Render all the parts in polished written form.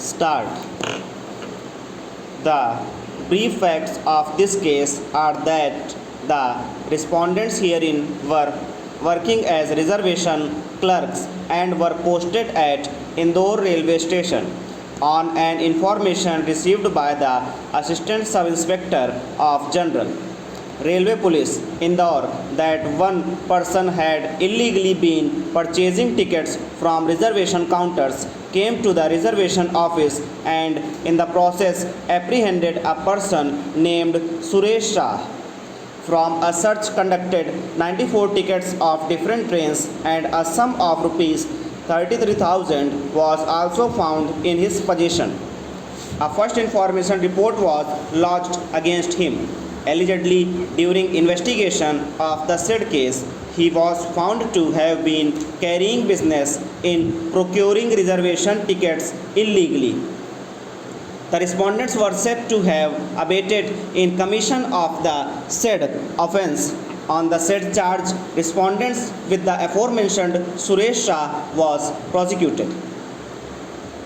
Start. The brief facts of this case are that the respondents herein were working as reservation clerks and were posted at Indore railway station on an information received by the Assistant Sub-Inspector of General Railway Police Indore that one person had illegally been purchasing tickets from reservation counters came to the reservation office and in the process apprehended a person named Suresh Shah. From a search conducted, 94 tickets of different trains and a sum of rupees 33,000 was also found in his possession. A first information report was lodged against him. Allegedly, during investigation of the said case, he was found to have been carrying business in procuring reservation tickets illegally. The respondents were said to have abated in commission of the said offence. On the said charge, respondents with the aforementioned Suresh Shah was prosecuted.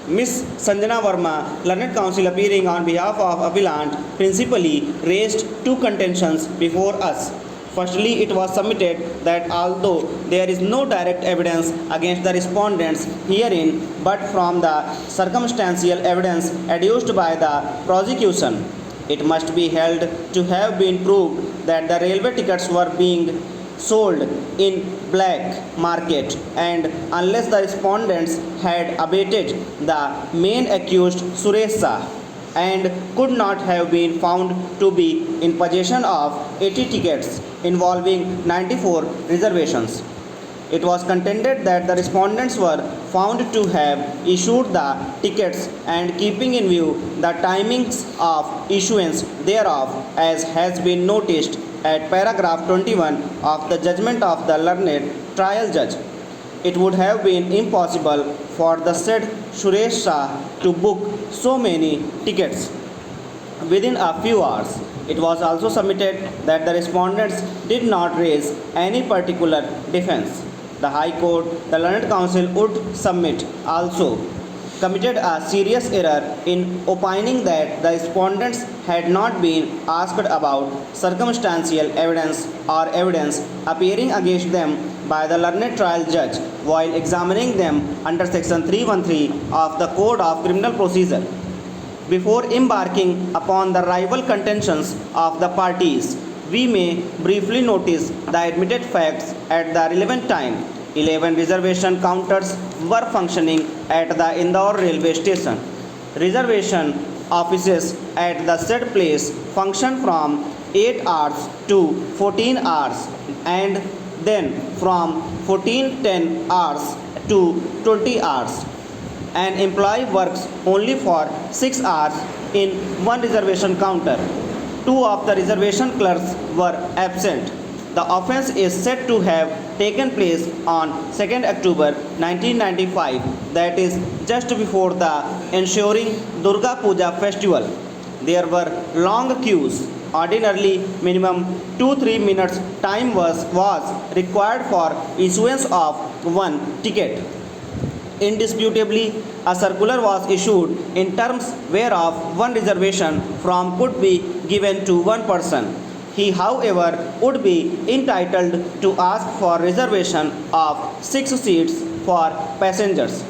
Ms. Sanjana Verma, Learned Counsel appearing on behalf of appellant, principally raised two contentions before us. Firstly, it was submitted that although there is no direct evidence against the respondents herein, but from the circumstantial evidence adduced by the prosecution, it must be held to have been proved that the railway tickets were being sold in black market, and unless the respondents had abated the main accused Suresh Shah and could not have been found to be in possession of 80 tickets involving 94 reservations. It was contended that the respondents were found to have issued the tickets and keeping in view the timings of issuance thereof as has been noticed at paragraph 21 of the judgment of the learned trial judge. It would have been impossible for the said Suresh Shah to book so many tickets within a few hours. It was also submitted that the respondents did not raise any particular defense. The High Court, the Learned Counsel would submit also committed a serious error in opining that the respondents had not been asked about circumstantial evidence or evidence appearing against them by the learned trial judge while examining them under section 313 of the Code of Criminal Procedure. Before embarking upon the rival contentions of the parties, we may briefly notice the admitted facts at the relevant time. 11 reservation counters were functioning at the Indore railway station. Reservation offices at the said place functioned from 8 hours to 14 hours and then from 14:10 hours to 20 hours. An employee works only for 6 hours in one reservation counter. Two of the reservation clerks were absent. The offence is said to have taken place on 2nd October 1995, that is just before the ensuing Durga Puja festival. There were long queues. Ordinarily, minimum 2-3 minutes time was required for issuance of one ticket. Indisputably, a circular was issued in terms whereof one reservation from could be given to one person. He, however, would be entitled to ask for reservation of 6 seats for passengers.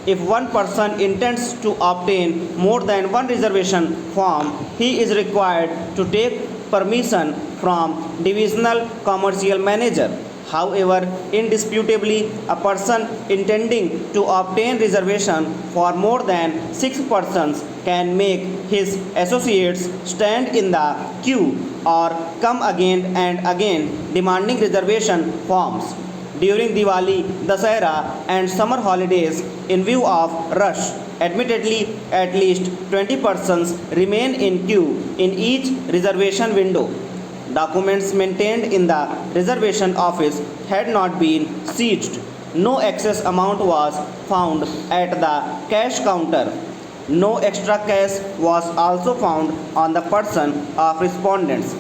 If one person intends to obtain more than one reservation form, he is required to take permission from divisional commercial manager. However, indisputably, a person intending to obtain reservation for more than 6 persons can make his associates stand in the queue or come again and again demanding reservation forms. During Diwali, Dasahra and summer holidays, in view of rush, admittedly at least 20 persons remain in queue in each reservation window. Documents maintained in the reservation office had not been seized. No excess amount was found at the cash counter. No extra cash was also found on the person of respondents.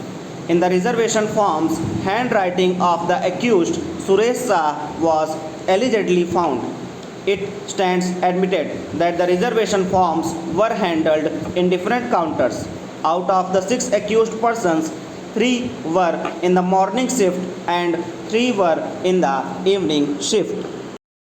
In the reservation forms, handwriting of the accused Suresh Shah was allegedly found. it stands admitted that the reservation forms were handled in different counters. Out of the 6 accused persons, 3 were in the morning shift and 3 were in the evening shift.